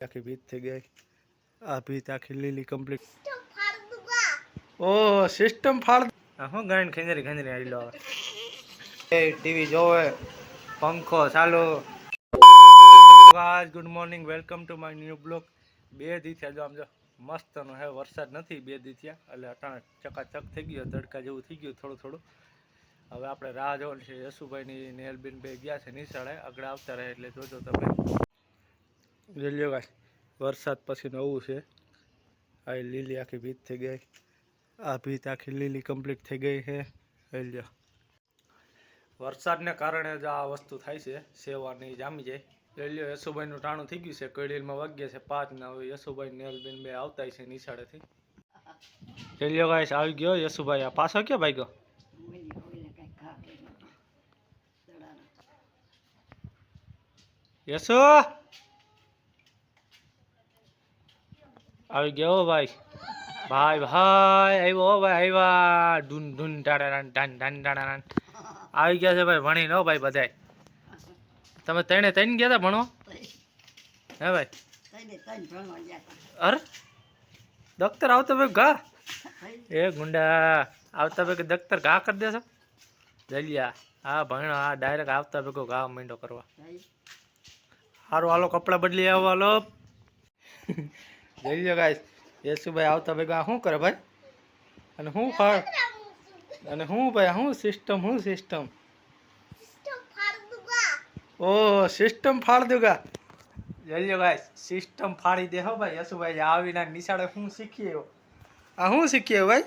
आखी भीत थी गई आ भीत आखी लीली कंप्लीट ओ सिस्टम फाड़ हूँ गायन खंजरी खंजरी आई लो टीवी जोवे पंखो चालू guys good morning welcome to my new vlog બે દી થયા જો આમ જો મસ્તનો હે વરસાદ નથી બે દી થયા એટલે અટાણે ચકાચક થઈ ગયો તડકા જેવું થઈ ગયું થોડું થોડું હવે આપણે રાહ જોવાની છે યશુભાઈની નેલબેન બે ગયા છે નિશાળે આગળ આવતા રહે એટલે જોજો તમે જોઈ લ્યો ગાઈસ વરસાદ પછી નવું છે આ લીલી આખી ભીત થઈ ગઈ આ ભીત આખી લીલી કમ્પ્લીટ થઈ ગઈ છે જોઈ લ્યો વરસાદને કારણે જ આ વસ્તુ થાય છે સેવાની જામી જાય જોઈ લ્યો યશુભાઈનું ટાણું થઈ ગયું છે કડીલમાં વાગ્યા છે 5 ના હવે યશુભાઈ નેલબેન બે આવતા છે નિશાળેથી જોઈ લ્યો ગાઈસ આવી ગયો યશુભાઈ આ પાછો ક્યાં ભાઈ ગયો યશુ આવી ગયો ભાઈ ભાઈ ભાઈ આવ્યો ભાઈ આવ્યા ઢૂન ઢૂન ટાડા ટાન ટાન ટાડા આવી ગયા છે ભાઈ ભણી નો ભાઈ બધાય તમે ત્રણે ત્રણ ગયા હતા ભણો હે ભાઈ અરે દફતર આવતા ભાઈ ઘા એ ગુંડા આવતા ભાઈ દફતર ઘા કરી દેશો જલ્યા હા ભણો હા ડાયરેક્ટ આવતા ભેગો ઘા માંડો કરવા સારું હાલો કપડાં બદલી આવો હાલો જઈ લો ગાઈસ યશુભાઈ આવતા ભેગા શું કરે ભાઈ અને શું ફાળ અને શું ભાઈ શું સિસ્ટમ ઓ સિસ્ટમ ફાડ દુગા જઈ લો ગાઈસ સિસ્ટમ ફાડી દે હો ભાઈ યશુભાઈ આવીને નિશાળે શું શીખીએ આ શું શીખીએ ભાઈ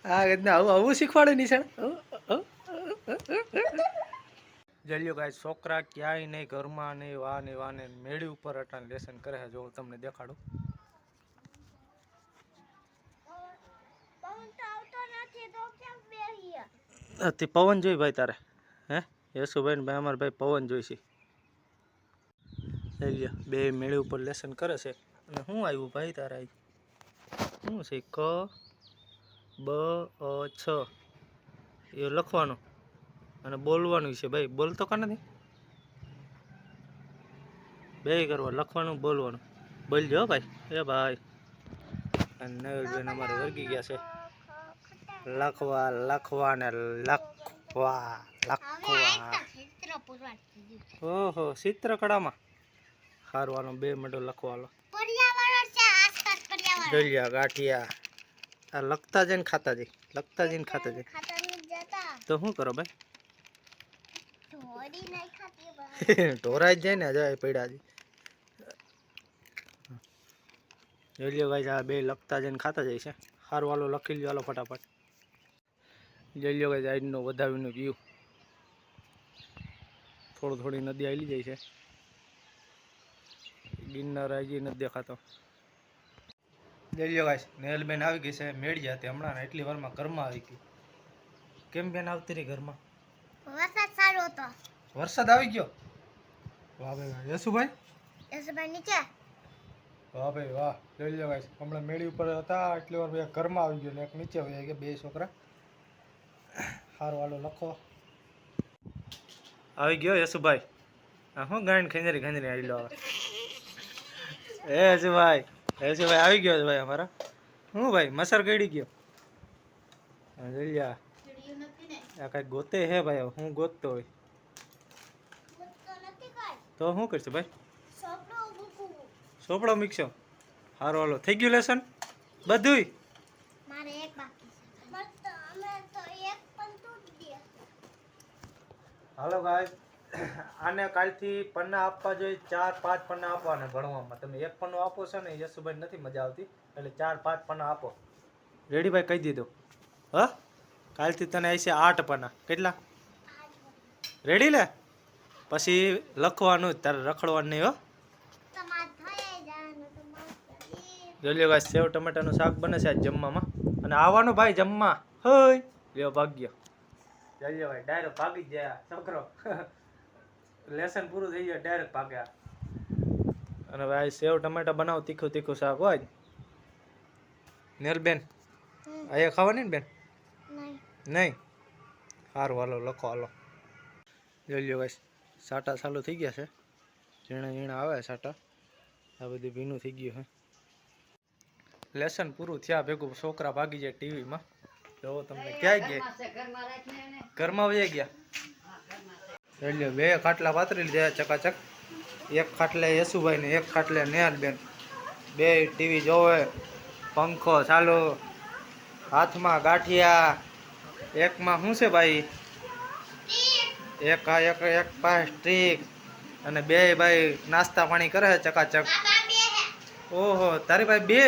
આ આવું શીખવાડે નિશાળે જલ્યો ગાઈસ છોકરા ક્યાંય નહીં ઘરમાં નહીં વાને મેળી ઉપર અટાણ લેસન કરે છે જો હું તમને દેખાડું તે પવન જોઈ ભાઈ તારે હે યશુભાઈ ભાઈ અમારે ભાઈ પવન જોઈશે જલ્યો બે મેળી ઉપર લેસન કરે છે અને શું આવ્યું ભાઈ તારે શું છે ક બ છ એ લખવાનું અને બોલવાનું છે ભાઈ બોલતો કા નથી બે કરવા લખવાનું બોલવાનું બોલજો ભાઈ એ ભાઈ અને નવલબેન અમારે વર્ગી ગયા છે લખવા ને લખવા ઓહો ચિત્રકળામાં હારવાનો બે મિનિટો લખવાનો ડલિયા ગાંઠિયા આ લખતા જઈને ખાતા જઈ તો શું કરો ભાઈ ઢોરાઈ જ જાય ને જાય પૈડાજી જોઈ લ્યો ભાઈ આ બે લખતા જઈને ખાતા જાય છે સારું વાલો લખી લ્યો હાલો ફટાફટ જોઈ લ્યો ભાઈ આજનો વધાવીનો વ્યૂ થોડી નદી આવી જાય છે ગિરનાર હજી નથી દેખાતો જોઈ લ્યો ભાઈ નેલબેન આવી ગઈ છે મેળ્યા હતી હમણાં એટલી વારમાં ઘરમાં આવી ગઈ કેમ બેન આવતી રહી ઘરમાં વરસાદ સારો હતો વરસાદ આવી ગયો વાહ ભાઈ વાહ યશુભાઈ નીચે વાહ ભાઈ વાહ જોઈ લો ગાઈસ હમણાં મેળી ઉપર હતા એટલી વાર ભાઈ ઘરમાં આવી ગયો ને એક નીચે વહી ગયા બે છોકરા સારું હાલો લખો આવી ગયો યશુભાઈ હા હું ગાયન ખંજરી આવી લો યશુભાઈ આવી ગયો છે ભાઈ અમારા હું ભાઈ મસર ગળી ગયો જોઈ લ્યા આ કઈ ગોતે હે ભાઈ હું ગોતતો હોય તો શું કરશું ભાઈ સોપડો મિક્સો સારું હાલો થઈ ગયું લેસન બધુંય હાલો ગાઈસ આને કાલથી પન્ના આપવા જોઈએ 4-5 પન્ના આપવાના ભણવામાં તમે એક પન્નો આપો છો ને યશુભાઈ નથી મજા આવતી એટલે 4-5 પન્ના આપો રેડી ભાઈ કહી દીધું હા કાલથી તને આવશે 8 પન્ના કેટલા રેડી લે પછી લખવાનું તારે રખડવાનું નહીં હો જોઈ લ્યો ગાઈસ સેવ ટમેટાનું શાક બને છે આજ જમવામાં અને આવવાનું ભાઈ જમવા હોય લ્યો ભાગ્ય જોઈ લ્યો ભાઈ ડાયરેક્ટ ભાગી જ જાય છોકરો લેસન પૂરું થઈ જાય ડાયરેક્ટ ભાગ્યા અને ભાઈ સેવ ટમેટા બનાવો તીખું શાક હોય નેલબેન અહીંયા ખાવાની ને બેન નહીં સારું હાલો લખો હાલો જોઈ લ્યો ગાઈસ સાટા ચાલુ થઈ ગયા છે ઝીણા ઝીણા આવે સાટા આ બધું ભીનું થઈ ગયું હે લેસન પૂરું થયા ભેગું છોકરા ભાગી જાય ટીવીમાં જો તમને ક્યાં ગયા ઘરમાં વહી ગયા એટલે બે ખાટલા પાથરી લીધા ચકાચક એક ખાટલે યશુભાઈ ને એક ખાટલે નેહાલબેન બે ટીવી જોવે પંખો ચાલુ હાથમાં ગાંઠિયા એકમાં શું છે ભાઈ એક એક પાસે સ્ટ્રીક અને બે ભાઈ નાસ્તા પાણી કરે છે ચકાચક ઓહો તારી ભાઈ બે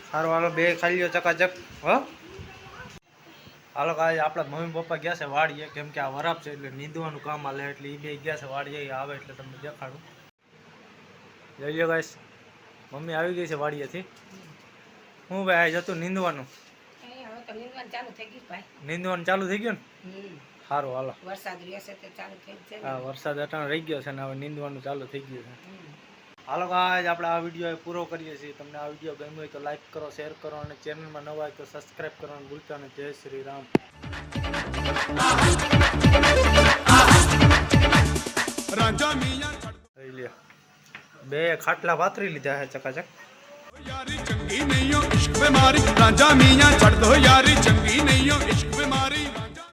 સારું હાલો બે ખાઈ લ્યો ચકાચક હો હાલો કાલે આપણા મમ્મી પપ્પા ગયા છે વાડીએ કેમ કે આ વરાપ છે એટલે નીંદવાનું કામ હાલે એટલે એ બે ગયા છે વાડીએ આવે એટલે તમને દેખાડું જોઈ લો ગાઈસ મમ્મી આવી ગઈ છે વાડીએથી હું ભાઈ જતું નીંદવાનું નીંદવાનું ચાલુ થઈ ગયું ને સારું હાલો હા વરસાદ અટાણ રહી ગયો છે ને હવે નીંદવાનું ચાલુ થઈ ગયું છે હાલો ગાઈસ આપણે આ વિડીયો પૂરો કરીએ છીએ તમને આ વિડીયો ગમ્યો હોય તો લાઈક કરો શેર કરો અને ચેનલમાં નવા હોય તો સબસ્ક્રાઈબ કરવાનું ભૂલતા નહીં જય શ્રી રામ બે ખાટલા પાથરી લીધા છે ચકાચક यारी चंगी नहीं हो इश्क बीमारी राजा मियां चढ़ दो यारी चंगी नहीं हो इश्क बीमारी राजा